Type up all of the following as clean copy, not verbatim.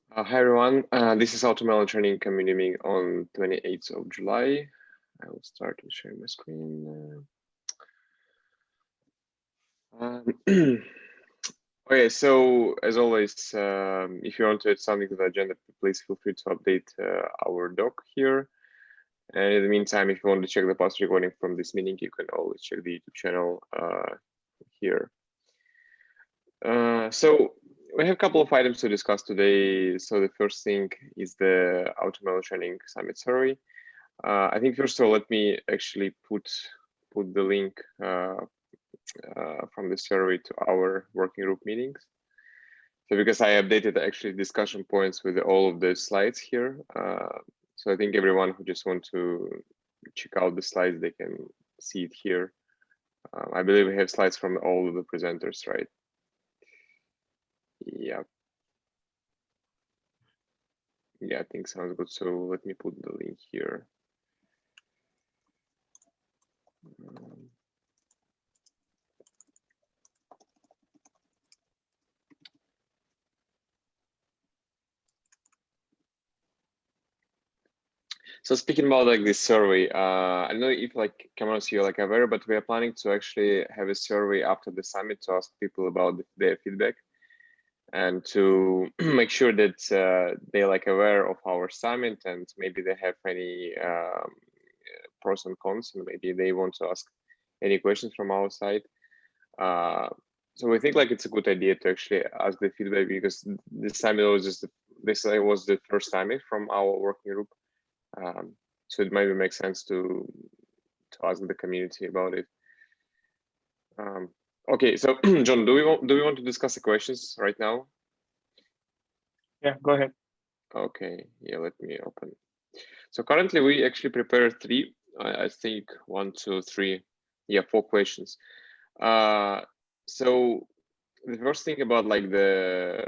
Hi everyone, this is AutoML training community meeting on 28th of July. I will start with sharing my screen. Okay, so as always, if you want to add something to the agenda, please feel free to update our doc here. And in the meantime, if you want to check the past recording from this meeting, you can always check the YouTube channel here. So we have a couple of items to discuss today. So the first thing is the AutoML training summit survey. I think first of all, let me actually put the link from the survey to our working group meetings. So because I updated actually discussion points with all of the slides here. So I think everyone who just want to check out the slides, they can see it here. I believe we have slides from all of the presenters, right? Yeah. Yeah, I think sounds good. So let me put the link here. So speaking about like this survey, I don't know if like cameras you're like aware, but we are planning to actually have a survey after the summit to ask people about their feedback and to make sure that they're like aware of our summit and maybe they have any pros and cons and maybe they want to ask any questions from our side. So we think like it's a good idea to actually ask the feedback because this summit was just this was the first summit from our working group. So it maybe makes sense to ask the community about it. Okay, so John, do we want to discuss the questions right now? Yeah, go ahead. Okay, yeah, let me open. So currently we actually prepared three. I think 1, 2, 3, yeah, 4 questions. So the first thing about like the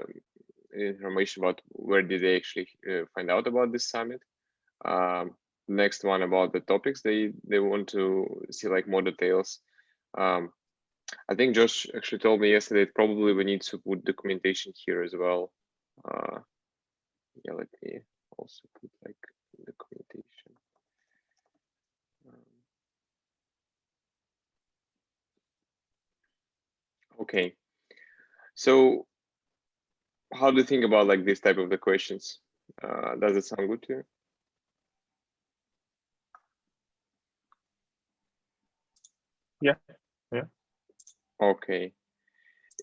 information about where did they actually find out about this summit. Next one about the topics they want to see like more details. I think Josh actually told me yesterday that probably we need to put documentation here as well. Yeah, let me also put like documentation. Okay, so how do you think about like this type of the questions? Does it sound good to you? Yeah. Okay.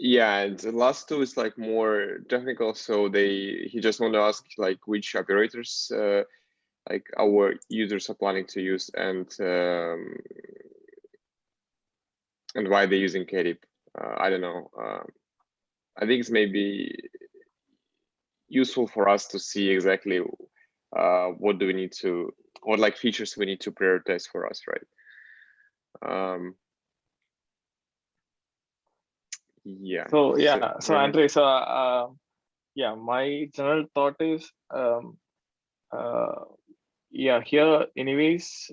Yeah, and the last two is like more technical. So he just want to ask like which operators like our users are planning to use and why they're using KDIP. I don't know. I think it's maybe useful for us to see exactly what do we need to, what like features we need to prioritize for us, right? Yeah. So yeah, so Andre, so yeah, my general thought is yeah, here anyways,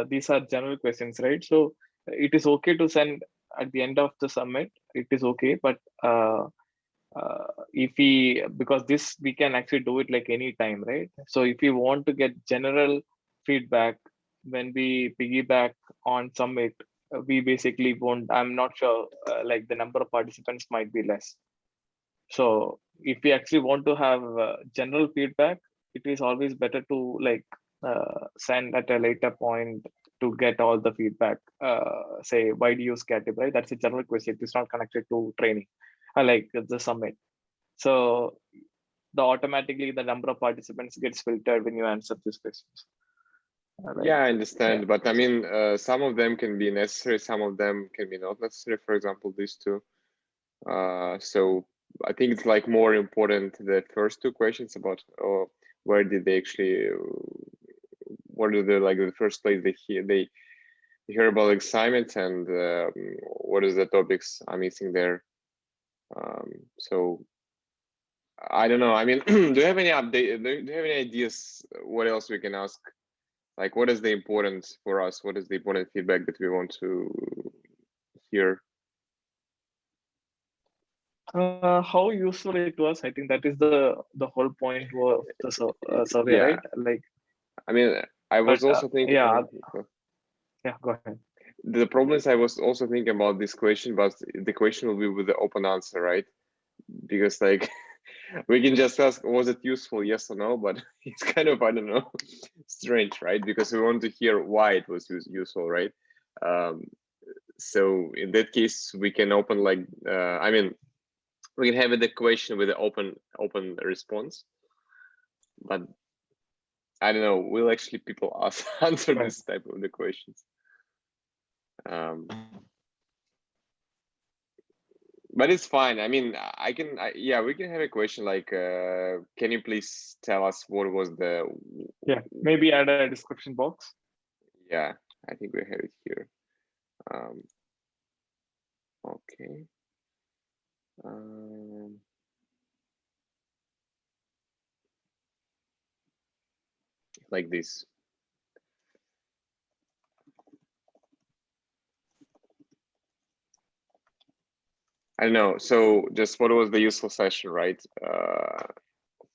these are general questions, right? So it is okay to send at the end of the summit. It is okay, but if we, because this we can actually do it like any time, right? So if you want to get general feedback when we piggyback on summit, we basically won't, I'm not sure, like the number of participants might be less. So if we actually want to have general feedback, it is always better to like send at a later point to get all the feedback. Say, why do you use Catib, right? That's a general question. It's not connected to training, like the summit. So automatically the number of participants gets filtered when you answer these questions. Yeah, I understand, but I mean, some of them can be necessary, some of them can be not necessary. For example, these two. So I think it's like more important the first two questions about where did they actually, what are the like the first place they hear about assignments and what is the topics I'm missing there. So I don't know. I mean, do you have any update? Do you have any ideas? What else we can ask? Like, what is the importance for us? What is the important feedback that we want to hear? How useful it was, I think that is the whole point of the survey, Yeah, right? Like, I mean, I but was also thinking. yeah, go ahead. The problem is I was also thinking about this question, but the question will be with the open answer, right? Because like we can just ask, was it useful, yes or no? But it's kind of, I don't know, strange, right? Because we want to hear why it was useful, right? Um, so in that case, we can open like, I mean, we can have the question with the open response, but I don't know, will actually people ask answer Right. this type of the questions? But it's fine. I mean, yeah, we can have a question like, can you please tell us what was the, Yeah, maybe add a description box. yeah, I think we have it here. Um, okay. Um, like this. I don't know. So just what was the useful session, right?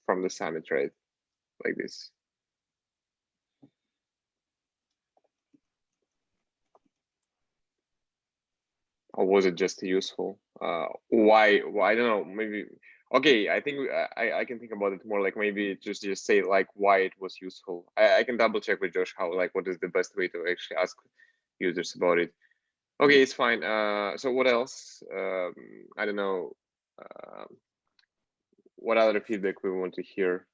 From the summit, right? Like this. Or was it just useful? Why? I don't know. Maybe. Okay, I think I can think about it more like maybe just say like why it was useful. I can double check with Josh how like what is the best way to actually ask users about it. Okay, it's fine. So what else? I don't know. What other feedback we want to hear?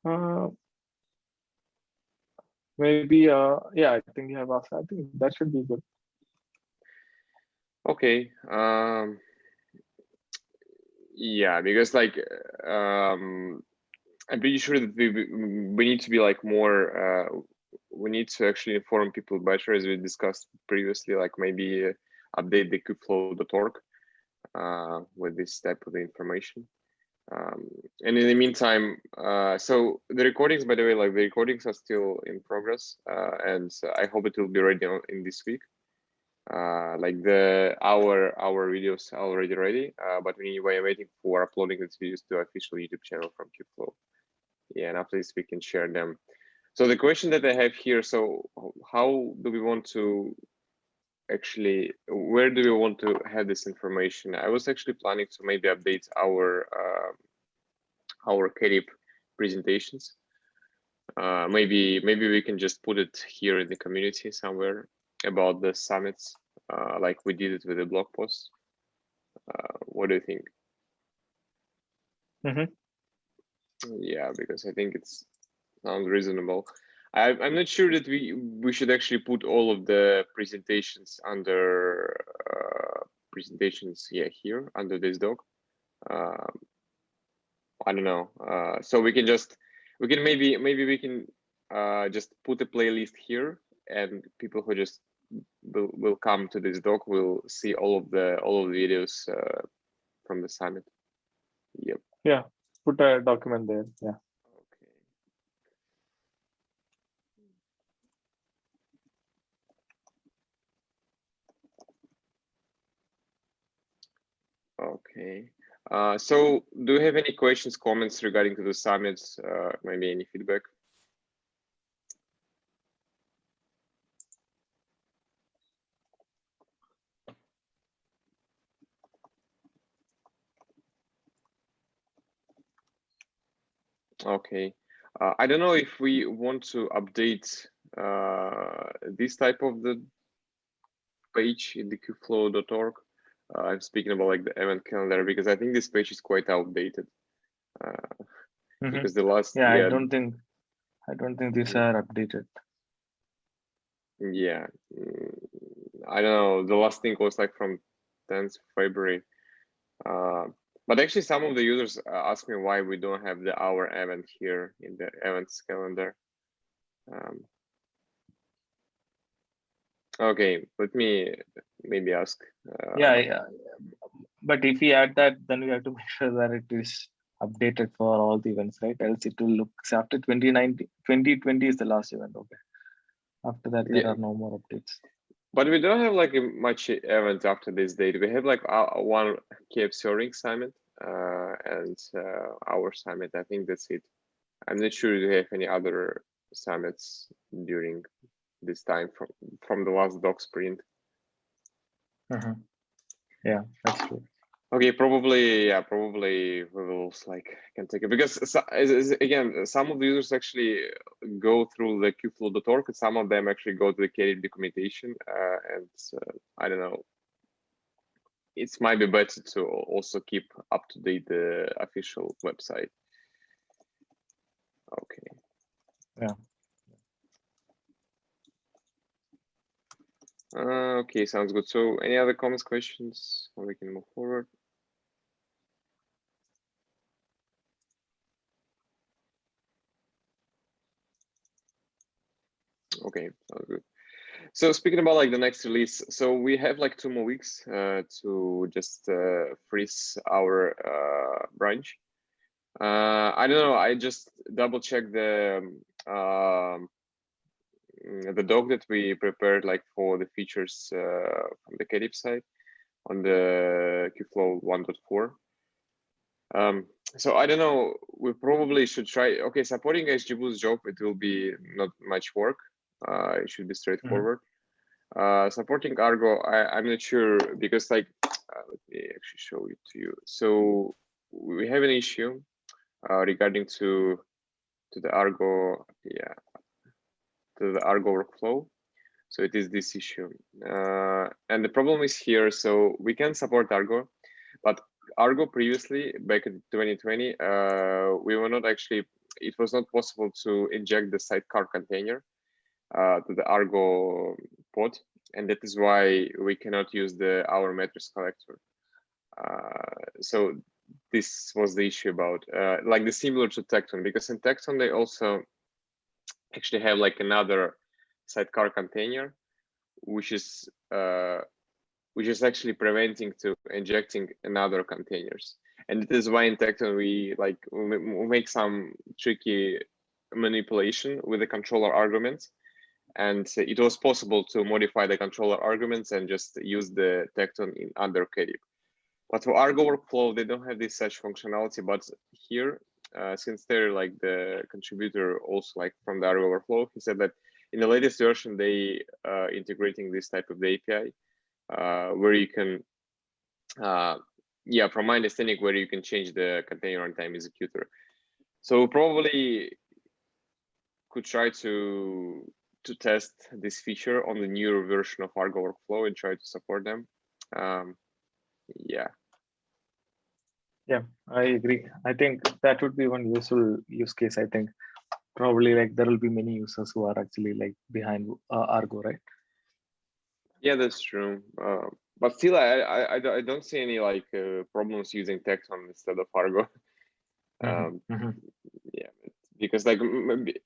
Uh, Maybe yeah, I think you have asked. I think that should be good. Okay. Yeah, because like I'm pretty sure that we need to be like more. We need to actually inform people better, as we discussed previously. Like maybe update the kubeflow.org with this type of information. And in the meantime, so the recordings, by the way, like the recordings are still in progress, and I hope it will be ready in this week. Like our videos are already ready, but we're waiting for uploading these videos to official YouTube channel from Kubeflow. Yeah, and after this we can share them. So the question that I have here, so how do we want to actually, where do we want to have this information? I was actually planning to maybe update our KDIP presentations. Maybe we can just put it here in the community somewhere about the summits, like we did it with the blog post. What do you think? Mm-hmm. Yeah, because I think it's sounds reasonable. I'm not sure that we should actually put all of the presentations under presentations, yeah, here under this doc. Um, I don't know. So we can just maybe we can just put a playlist here, and people who just will come to this doc will see all of the videos from the summit. Yep. Yeah, put a document there. Yeah. Okay. Okay. So do you have any questions, comments regarding to the summits? Maybe any feedback? Okay. I don't know if we want to update this type of the page in the kubeflow.org. I'm speaking about like the event calendar because I think this page is quite outdated. Uh, Mm-hmm. because the last, Yeah, yeah, I don't think these are updated. yeah, I don't know. The last thing was like from 10th February. Uh, but actually, some of the users ask me why we don't have the hour event here in the events calendar. Um, okay, let me maybe ask. Yeah, yeah. But if we add that, then we have to make sure that it is updated for all the events, right? Else it will look, so after 2019, 2020 is the last event. Okay. After that, there Yeah, are no more updates. But we don't have like much event after this date. We have like one KF serving summit and our summit. I think that's it. I'm not sure if we have any other summits during this time from the last doc sprint. Yeah, that's true. Okay, probably, yeah, probably we will like can take it because again, some of the users actually go through the kubeflow.org and some of them actually go to the KDB documentation and I don't know. It might be better to also keep up to date the official website. Okay. Yeah. Okay, sounds good. So any other comments, questions, or we can move forward? Okay, sounds good. So speaking about like the next release, so we have like 2 more weeks to just freeze our branch. I don't know. I just double checked the doc that we prepared like for the features from the KDB side on the Kubeflow 1.4. So I don't know. We probably should try. Okay, supporting HGBoost job, it will be not much work. It should be straightforward. Supporting Argo, I'm not sure because like let me actually show it to you. So we have an issue regarding to the Argo, yeah, to the Argo workflow. So it is this issue, and the problem is here. So we can support Argo, but Argo previously back in 2020, we were not actually. It was not possible to inject the sidecar container to the Argo pod, and that is why we cannot use our matrix collector. So this was the issue about like the similar to Tecton, because in Tecton they also actually have like another sidecar container, which is actually preventing to injecting another containers. And it is why in Tecton we make some tricky manipulation with the controller arguments. And it was possible to modify the controller arguments and just use the Tecton in under KDB. But for Argo workflow, they don't have this such functionality. But here, since they're like the contributor also like from the Argo workflow, he said that in the latest version, they integrating this type of the API where you can, yeah, from my understanding, where you can change the container runtime executor. So probably could try to test this feature on the newer version of Argo workflow and try to support them. Yeah. Yeah, I agree. I think that would be one useful use case. I think probably like there will be many users who are actually like behind Argo, right? Yeah, that's true. But still, I don't see any like problems using Tecton instead of Argo. Yeah, because like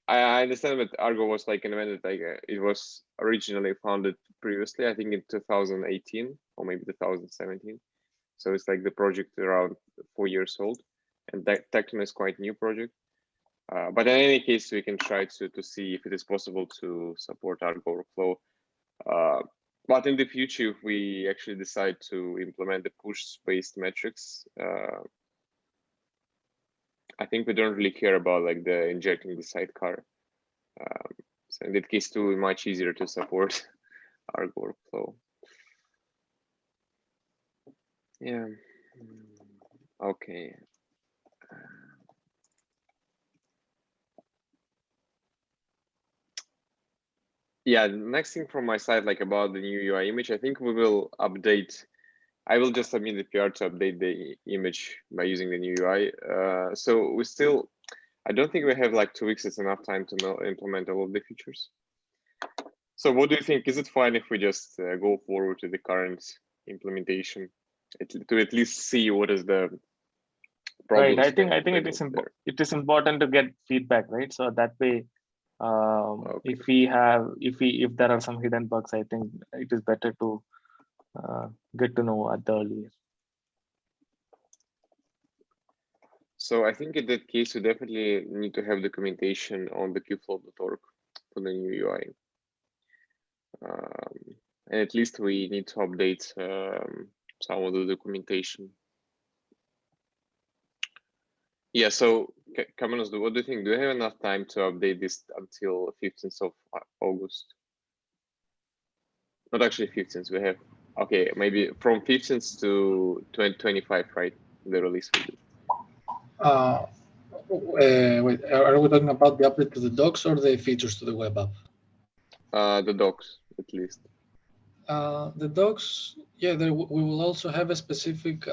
I understand that Argo was like invented, like it was originally founded previously, I think in 2018 or maybe 2017. So it's like the project around 4 years old, and Tecton is quite new project. But in any case, we can try to see if it is possible to support Argo workflow. But in the future, if we actually decide to implement the push-based metrics, I think we don't really care about like the injecting the sidecar. So in that case, too, much easier to support Argo workflow. Yeah. Okay. Yeah, next thing from my side, like about the new UI image, I think we will update. I will just submit the PR to update the image by using the new UI. So we still, I don't think we have like 2 weeks is enough time to implement all of the features. So what do you think? Is it fine if we just go forward to the current implementation to at least see what is the problems? Right. I think it is important to get feedback, right? So that way, okay. if there are some hidden bugs, I think it is better to get to know at the earlier. So I think in that case, we definitely need to have documentation on the kubeflow.org for the new UI. And at least we need to update some of the documentation. Yeah, so Kamenos, what do you think? Do we have enough time to update this until 15th of August? Not actually 15th, we have, okay, maybe from 15th to 2025, right? The release will be. Wait, are we talking about the update to the docs or the features to the web app? The docs, at least. The docs, yeah, we will also have a specific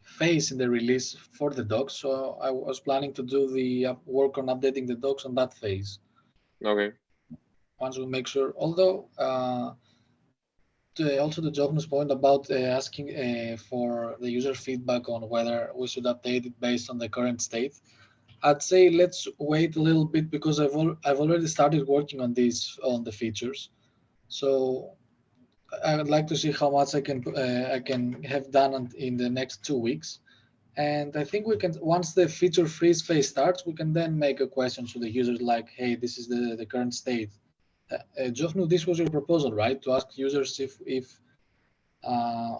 phase in the release for the docs. So I was planning to do the work on updating the docs on that phase. Okay. Once we make sure, although also the Jobnus point about asking for the user feedback on whether we should update it based on the current state. I'd say let's wait a little bit because I've already started working on these on the features. So I would like to see how much I can have done in the next 2 weeks. And I think we can, once the feature freeze phase starts, we can then make a question to the users like, hey, this is the current state. Jofnu, this was your proposal, right? To ask users if uh,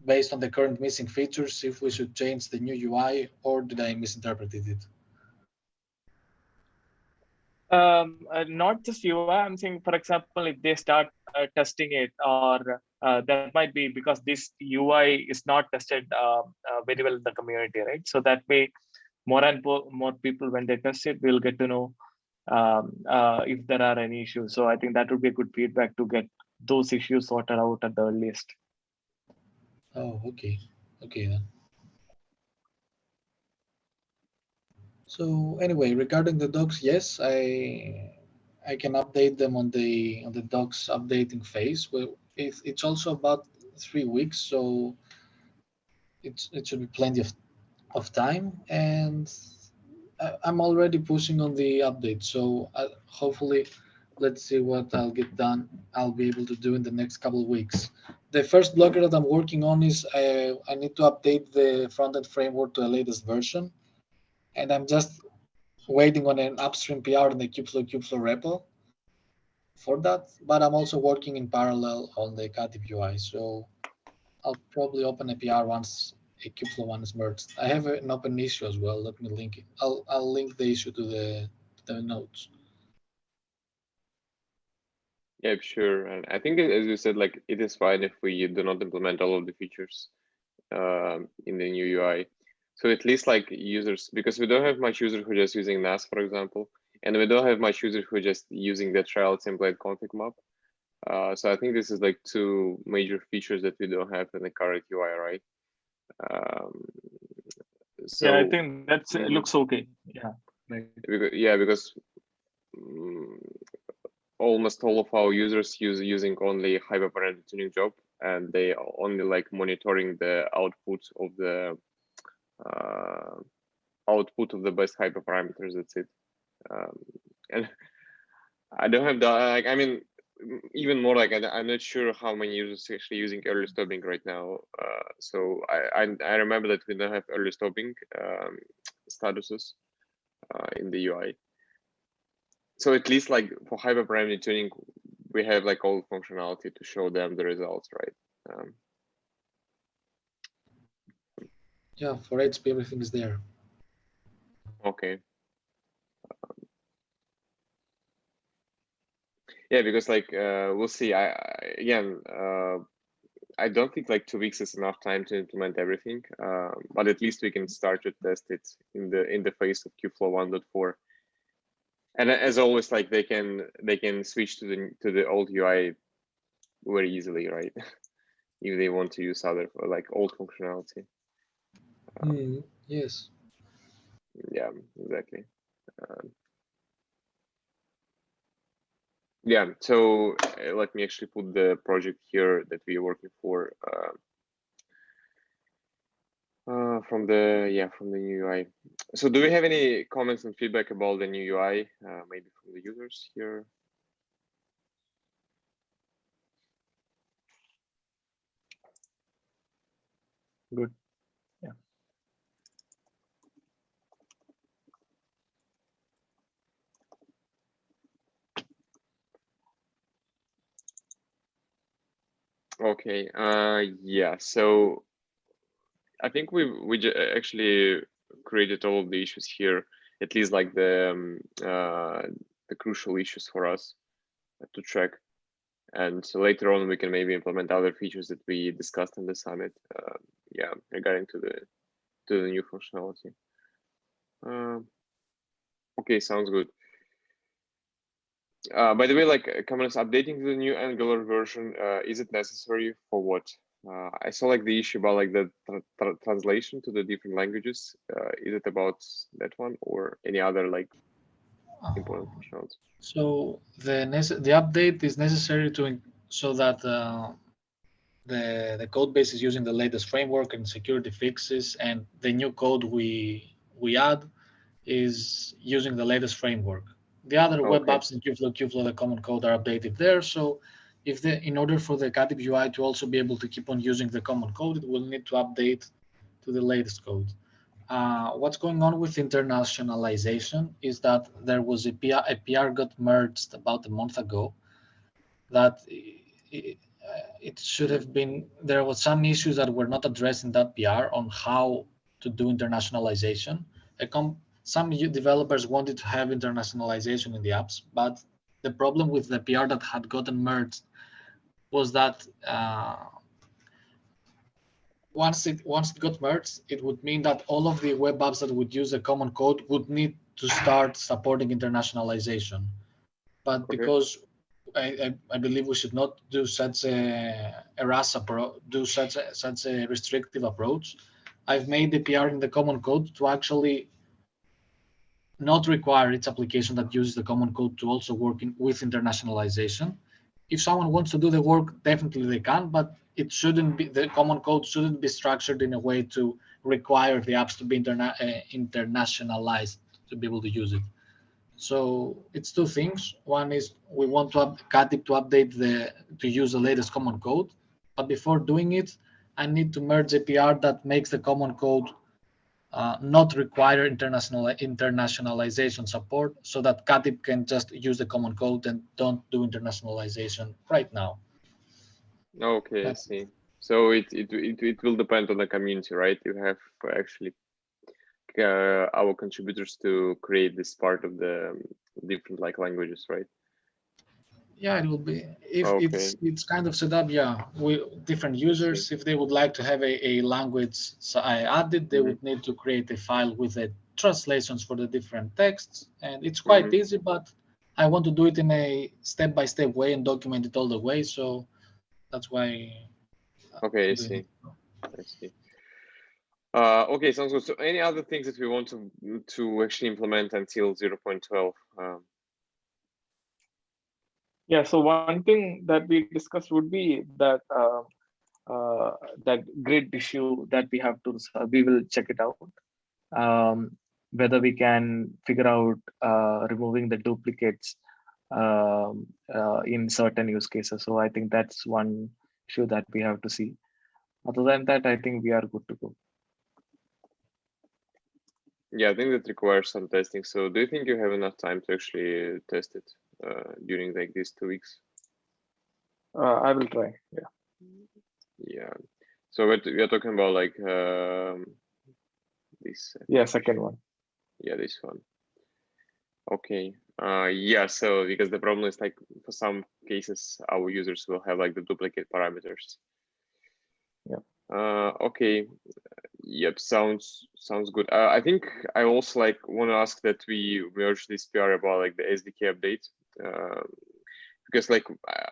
based on the current missing features, if we should change the new UI, or did I misinterpret it? Not just UI. I'm saying, for example, if they start testing it, or that might be because this UI is not tested very well in the community, right? So that way, more and more people, when they test it, will get to know if there are any issues. So I think that would be a good feedback to get those issues sorted out at the earliest. Oh, okay then. So anyway, regarding the docs, yes, I can update them on the docs updating phase. Well, it's also about 3 weeks, so it should be plenty of time, and I'm already pushing on the update. So hopefully, let's see what I'll get done. I'll be able to do in the next couple of weeks. The first blocker that I'm working on is I need to update the frontend framework to the latest version, and I'm just waiting on an upstream PR in the Kubeflow repo for that. But I'm also working in parallel on the Khatib UI. So I'll probably open a PR once a Kubeflow one is merged. I have an open issue as well. Let me link it. I'll link the issue to the notes. Yeah, sure. And I think, as you said, like it is fine if we do not implement all of the features in the new UI. So at least like users, because we don't have much users who are just using NAS, for example, and we don't have much users who are just using the trial template config map. So I think this is like two major features that we don't have in the current UI, right? Um, so Yeah, I think that's looks okay. Yeah, right. because almost all of our users using only hyperparameter tuning job, and they are only like monitoring the output of the best hyperparameters. That's it. And I don't have the like. I mean, even more like I'm not sure how many users actually using early stopping right now. So I remember that we don't have early stopping statuses in the UI. So at least like for hyperparameter tuning, we have like all functionality to show them the results, right? Yeah, for HP everything is there. Okay. Yeah, because like we'll see. Again, I don't think like 2 weeks is enough time to implement everything, but at least we can start to test it in the phase of Kubeflow 1.4. And as always, like they can switch to the old UI very easily, right? If they want to use other like old functionality. Yes. Yeah, exactly. Yeah, so let me actually put the project here that we are working for from the new UI. So do we have any comments and feedback about the new UI, maybe from the users here? Good. Yeah. Okay. Yeah. So I think we actually created all of the issues here, at least like the crucial issues for us to track. And so later on, we can maybe implement other features that we discussed in the summit. Yeah, regarding to the new functionality. Okay, sounds good. By the way, like Kamenis, updating to the new Angular version, is it necessary for what? I saw like the issue about like the translation to the different languages. Is it about that one or any other like important functionality? So the update is necessary so that the code base is using the latest framework and security fixes, and the new code we add is using the latest framework. The other web Okay. apps in Kubeflow, the common code are updated there. So in order for the Katib UI to also be able to keep on using the common code, it will need to update to the latest code. What's going on with internationalization is that there was a PR got merged about a month ago that it should have been, there was some issues that were not addressed in that PR on how to do internationalization. Some developers wanted to have internationalization in the apps, but the problem with the PR that had gotten merged was that once it got merged, it would mean that all of the web apps that would use the common code would need to start supporting internationalization. But Okay. because I believe we should not do such such a restrictive approach, I've made the PR in the common code to actually not require its application that uses the common code to also work with internationalization. If someone wants to do the work, definitely they can, but it shouldn't be, the common code shouldn't be structured in a way to require the apps to be internationalized to be able to use it. So it's two things. One is we want to Katib to update to use the latest common code, but before doing it, I need to merge a PR that makes the common code not require internationalization support, so that Katib can just use the common code and don't do internationalization right now. Okay, I That's see. So it will depend on the community, right? You have actually our contributors to create this part of the different like languages, right? Yeah, it will be, if Okay, it's kind of set up, yeah, we different I see. users, if they would like to have a language, so I added, they Mm-hmm. would need to create a file with the translations for the different texts, and it's quite Mm-hmm. easy, but I want to do it in a step-by-step way and document it all the way, so that's why Okay, I I'm doing see. it. I see. Okay, sounds good. So any other things that we want to actually implement until 0.12? Yeah, so one thing that we discussed would be that that grid issue that we have to we will check it out, whether we can figure out removing the duplicates in certain use cases. So I think that's one issue that we have to see. Other than that, I think we are good to go. Yeah, I think that requires some testing. So do you think you have enough time to actually test it during like these 2 weeks? I will try. Yeah. Yeah. So we're talking about like this. Yeah, second one. Yeah, this one. Okay. Yeah. So because the problem is like for some cases our users will have like the duplicate parameters. Yeah. Okay. Yep. Sounds good. I think I also like want to ask that we merge this PR about like the SDK update. Because like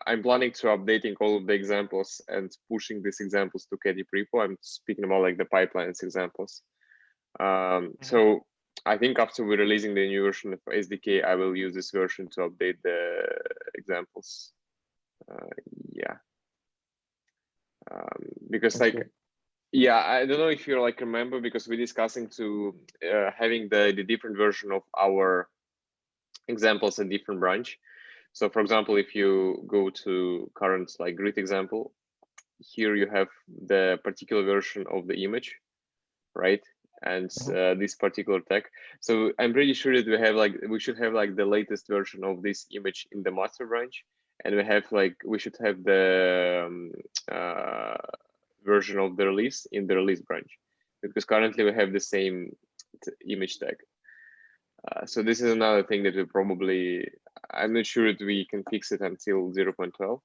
I'm planning to updating all of the examples and pushing these examples to Katib repo. I'm speaking about like the pipelines examples. So I think after we're releasing the new version of SDK, I will use this version to update the examples. Yeah. Because Okay. like, yeah, I don't know if you like remember, because we're discussing to having the different version of our examples in different branch. So for example, if you go to current like grid example, here you have the particular version of the image, right? And this particular tag. So I'm pretty sure that we should have like the latest version of this image in the master branch. and we should have the version of the release in the release branch, because currently we have the same image tag. So this is another thing that we probably, I'm not sure that we can fix it until 0.12.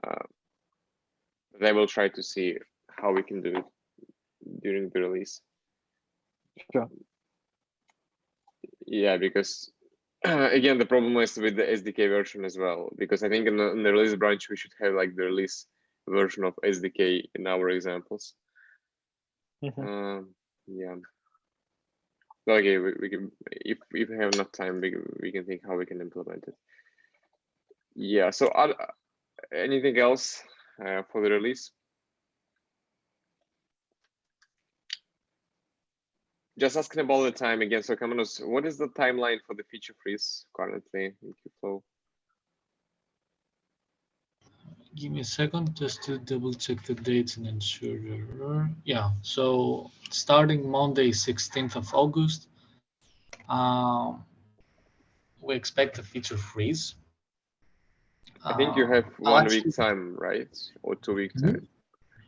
But I will try to see how we can do it during the release. Sure. Yeah, because again, the problem is with the SDK version as well, because I think in the release branch, we should have like the release version of SDK in our examples. Yeah. Okay, we can, if we have enough time, we can think how we can implement it. Yeah, so anything else for the release? Just asking about the time again. So Kamenos, what is the timeline for the feature freeze currently in Kubeflow? Give me a second just to double check the dates and ensure. Yeah, so starting Monday, 16th of August, we expect a feature freeze. I think you have 1 week actually, time, right? Or 2 week time.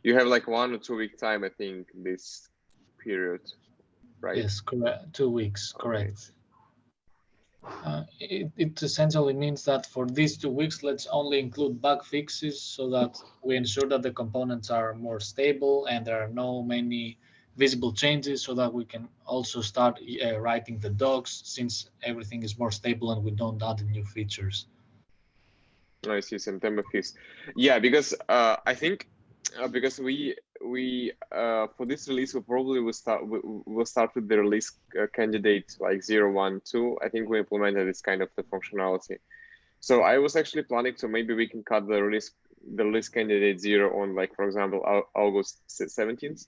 You have like 1 or 2 week time, I think, this period, right? Yes, correct. 2 weeks, correct. It essentially means that for these 2 weeks, let's only include bug fixes so that we ensure that the components are more stable and there are no many visible changes, so that we can also start writing the docs, since everything is more stable and we don't add new features. I see, September 5th. Yeah, because I think because we for this release we probably will start with the release candidate like 0, 1, 2. I think we implemented this kind of the functionality. So I was actually planning to maybe we can cut the release candidate 0 on, like, for example, August 17th,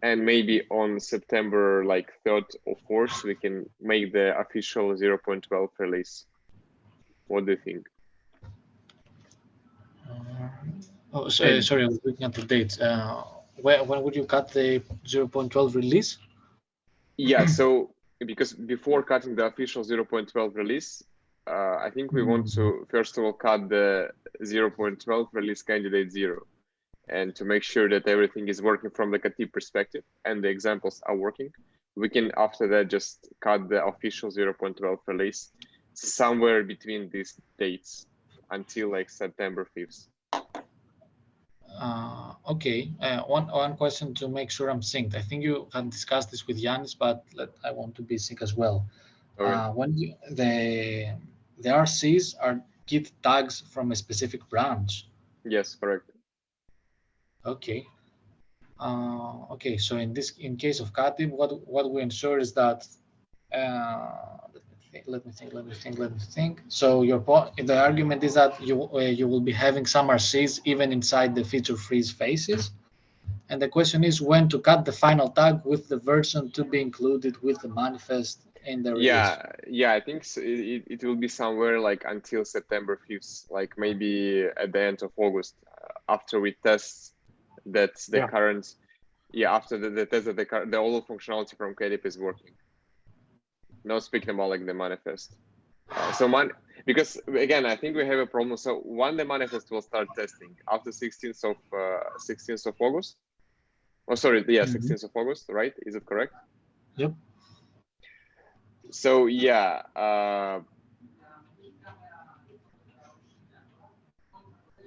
and maybe on September like 3rd or 4th we can make the official 0.12 release. What do you think? Sorry, I was looking at the dates. When would you cut the 0.12 release? Yeah, so because before cutting the official 0.12 release, I think we want to first of all cut the 0.12 release candidate 0, and to make sure that everything is working from the Katib perspective and the examples are working. We can after that just cut the official 0.12 release somewhere between these dates until like September 5th. Okay, one question to make sure I'm synced. I think you had discussed this with Yanis, but I want to be synced as well. Okay. When the RCs are Git tags from a specific branch. Yes, correct. Okay. Okay, so in case of Katib, what we ensure is that let me think. So your point, the argument is that you will be having some RCs even inside the feature freeze phases, and the question is when to cut the final tag with the version to be included with the manifest in the release. Yeah, I think so. It will be somewhere like until September 5th, like maybe at the end of August, after we test that the current, after the test that the all functionality from Katib is working. Now speaking about like the manifest. Because again, I think we have a problem. So when the manifest will start testing after 16th of August. Oh, sorry, 16th of August, right? Is it correct? Yep. So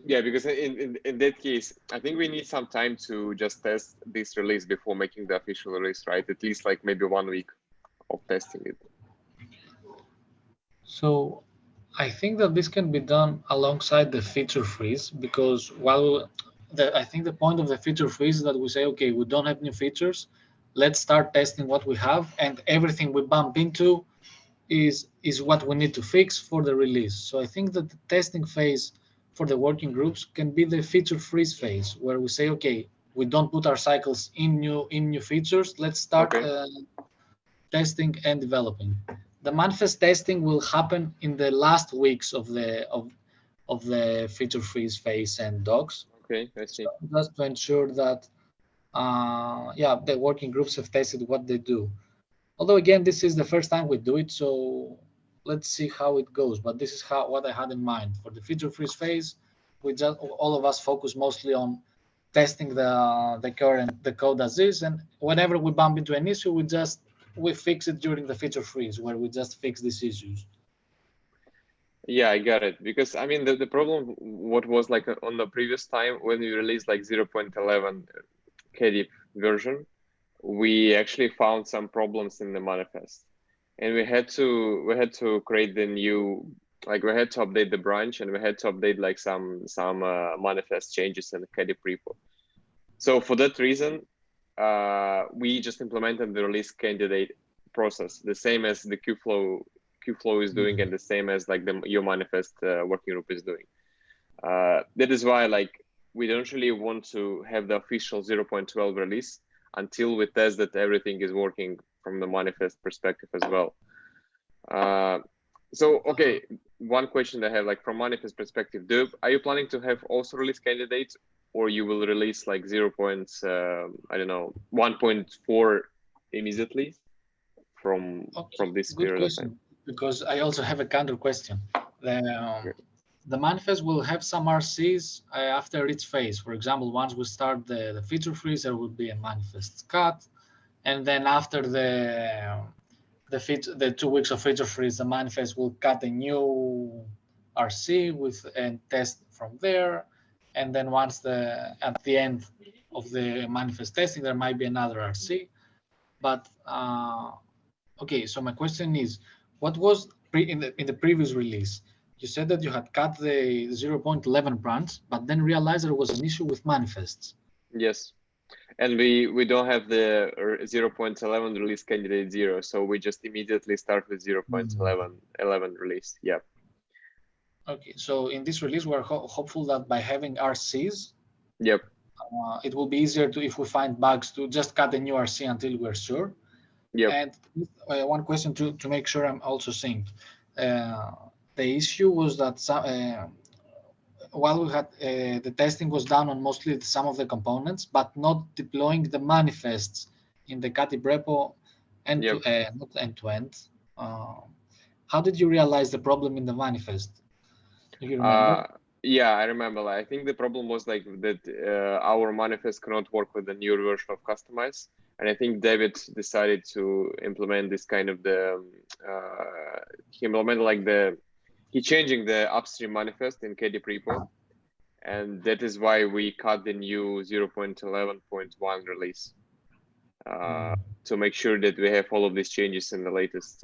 because in that case, I think we need some time to just test this release before making the official release, right? At least like maybe 1 week of testing it. So I think that this can be done alongside the feature freeze, because I think the point of the feature freeze is that we say, okay, we don't have new features, let's start testing what we have, and everything we bump into is what we need to fix for the release. So I think that the testing phase for the working groups can be the feature freeze phase, where we say, okay, we don't put our cycles in new features, let's start testing and developing. The manifest testing will happen in the last weeks of the feature freeze phase and docs. Okay, I see. So just to ensure that the working groups have tested what they do. Although again, this is the first time we do it, so let's see how it goes. But this is what I had in mind for the feature freeze phase. We just all of us focus mostly on testing the code as is, and whenever we bump into an issue, we fix it during the feature freeze, where we just fix these issues. Yeah, I got it. Because I mean, the problem, what was like on the previous time when we released like 0.11 KDIP version, we actually found some problems in the manifest, and we had to create the new, like we had to update the branch, and we had to update like some manifest changes in the KDIP repo. So for that reason, we just implemented the release candidate process, the same as the Kubeflow is doing, and the same as like your manifest working group is doing. That is why like we don't really want to have the official 0.12 release until we test that everything is working from the manifest perspective as well. So okay, one question I have, like from manifest perspective, are you planning to have also release candidates, or you will release like 1.4 immediately from this Good period question, of time? because I also have a counter question. The manifest will have some RCs after each phase. For example, once we start the feature freeze, there will be a manifest cut, and then after the 2 weeks of feature freeze, the manifest will cut a new RC and test from there. And then at the end of the manifest testing, there might be another RC. But okay, so my question is, what was in the previous release? You said that you had cut the 0.11 branch, but then realized there was an issue with manifests. Yes. And we don't have the 0.11 release candidate 0, so we just immediately start with 0.11 release. Yeah. Okay, so in this release, we're hopeful that by having RCs, yep, it will be easier if we find bugs to just cut a new RC until we're sure. Yep. And one question to make sure I'm also synced. The issue was that while we had the testing was done on mostly some of the components, but not deploying the manifests in the KDIP repo not end to end. How did you realize the problem in the manifest? Do you remember? Yeah, I remember. I think the problem was like that our manifest cannot work with the newer version of Customize, and I think David decided to implement this kind of he implemented like he changing the upstream manifest in KDIP repo, and that is why we cut the new 0.11.1 release to make sure that we have all of these changes in the latest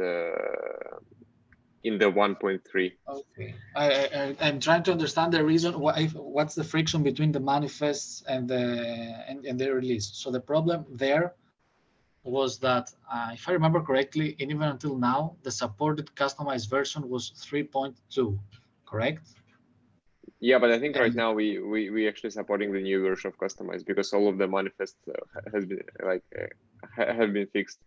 in the 1.3. Okay, I'm trying to understand the reason what's the friction between the manifests and the release. So the problem there was that if I remember correctly, and even until now, the supported customized version was 3.2, correct? Yeah, but I think right now we actually supporting the new version of Customize because all of the manifests has been have been fixed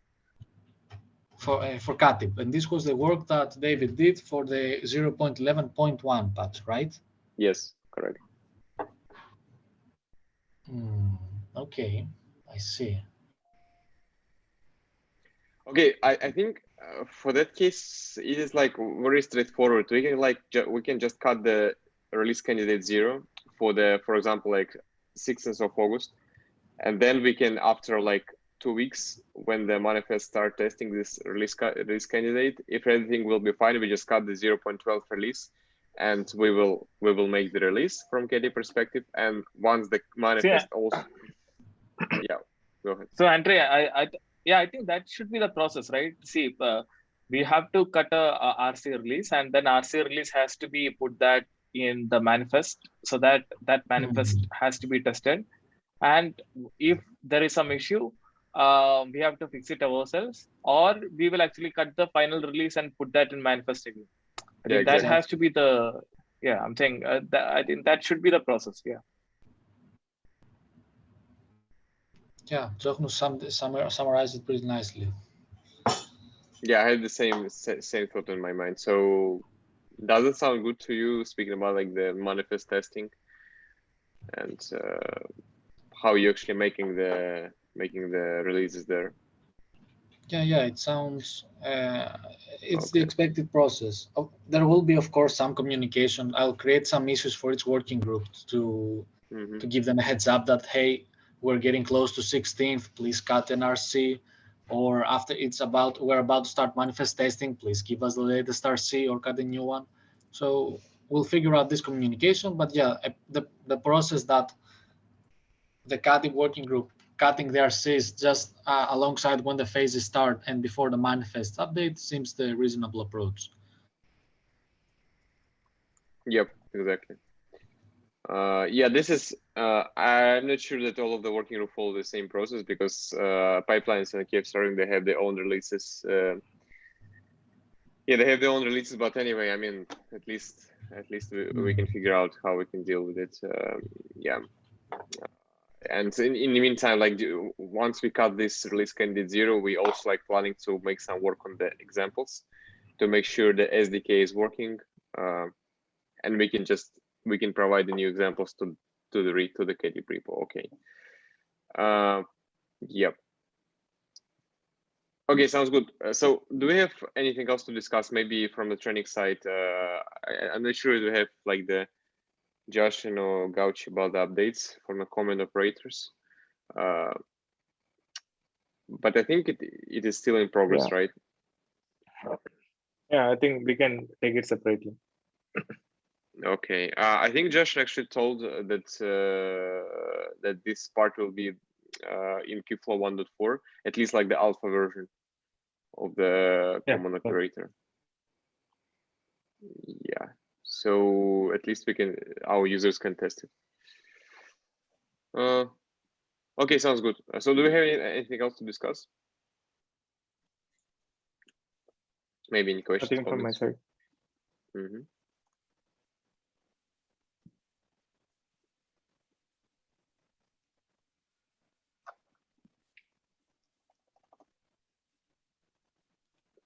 for KDIP, and this was the work that David did for the 0.11.1 patch, right? Yes, correct. Okay, I see. Okay, I think for that case it is like very straightforward. We can just cut the release candidate 0 for example like 6th of August, and then we can, after like 2 weeks, when the manifest start testing this release candidate, if everything will be fine, we just cut the 0.12 release, and we will make the release from KDIP perspective. And once the manifest also, yeah, go ahead. So Andre, I think that should be the process, right? See, we have to cut a RC release, and then RC release has to be put that in the manifest, so that manifest has to be tested. And if there is some issue, we have to fix it ourselves, or we will actually cut the final release and put that in manifest again. I think that has to be the, I'm saying I think that should be the process. Yeah, Jognu summarized it pretty nicely. Yeah, I had the same thought in my mind. So does it sound good to you, speaking about like the manifest testing and how you're actually making the releases there? Yeah, it sounds it's the Okay. expected process. There will be, of course, some communication. I'll create some issues for each working group Hmm. to give them a heads up that, hey, we're getting close to 16th, please cut an RC. Or after we're about to start manifest testing, please give us the latest RC or cut a new one. So we'll figure out this communication. But yeah, the process that the cutting working group cutting their Cs just alongside when the phases start and before the manifest update seems the reasonable approach. Yep, exactly. Yeah, this is, I'm not sure that all of the working group follow the same process because pipelines and keep starting, they have their own releases. Yeah, they have their own releases, but anyway, I mean, at least we can figure out how we can deal with it. Yeah. And in the meantime, like once we cut this release candidate 0, we also like planning to make some work on the examples to make sure the SDK is working, and we can provide the new examples to the KDB repo. Okay. Yep. Okay, sounds good. So do we have anything else to discuss? Maybe from the training side, I'm not sure we have like the Josh and or Gauchi about the updates from the common operators. But I think it is still in progress, Yeah. right? Yeah, I think we can take it separately. Okay. I think Josh actually told that that this part will be in Kubeflow 1.4, at least like the alpha version of the common operator. Yeah. So at least our users can test it. Okay, sounds good. So do we have anything else to discuss? Maybe any questions? Nothing from my side. Mm-hmm.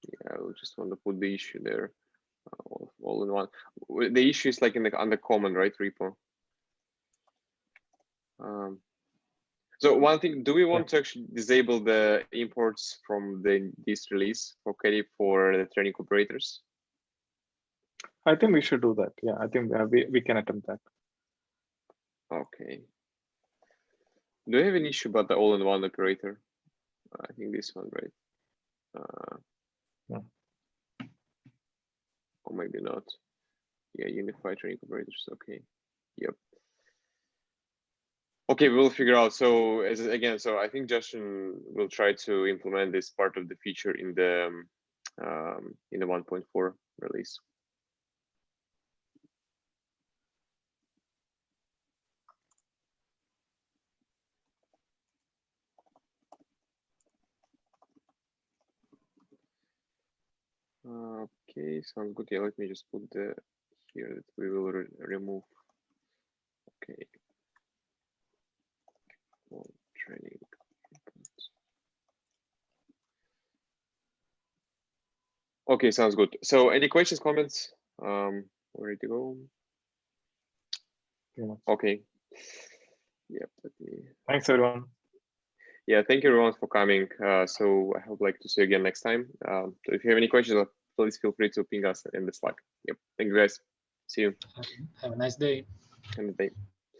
Yeah, I just want to put the issue there, all in one. The issue is like on the common, right, repo. So one thing, do we want to actually disable the imports from this release for KDB for the training operators? I think we should do that. Yeah, I think we can attempt that. Okay. Do you have an issue about the all-in-one operator? I think this one, right? Yeah. Or maybe not. Yeah, unified training operators. Okay. Yep. Okay, we'll figure out. So so I think Justin will try to implement this part of the feature in the 1.4 release. Okay, sounds good. Yeah, let me just put here that we will remove. Okay. Training. Okay, sounds good. So any questions, comments? Ready to go? Okay. Yep. Thanks, everyone. Yeah, thank you everyone for coming. So I hope like to see you again next time. So if you have any questions, please feel free to ping us in the Slack. Yep. Thank you guys. See you. Have a nice day. Have a nice day.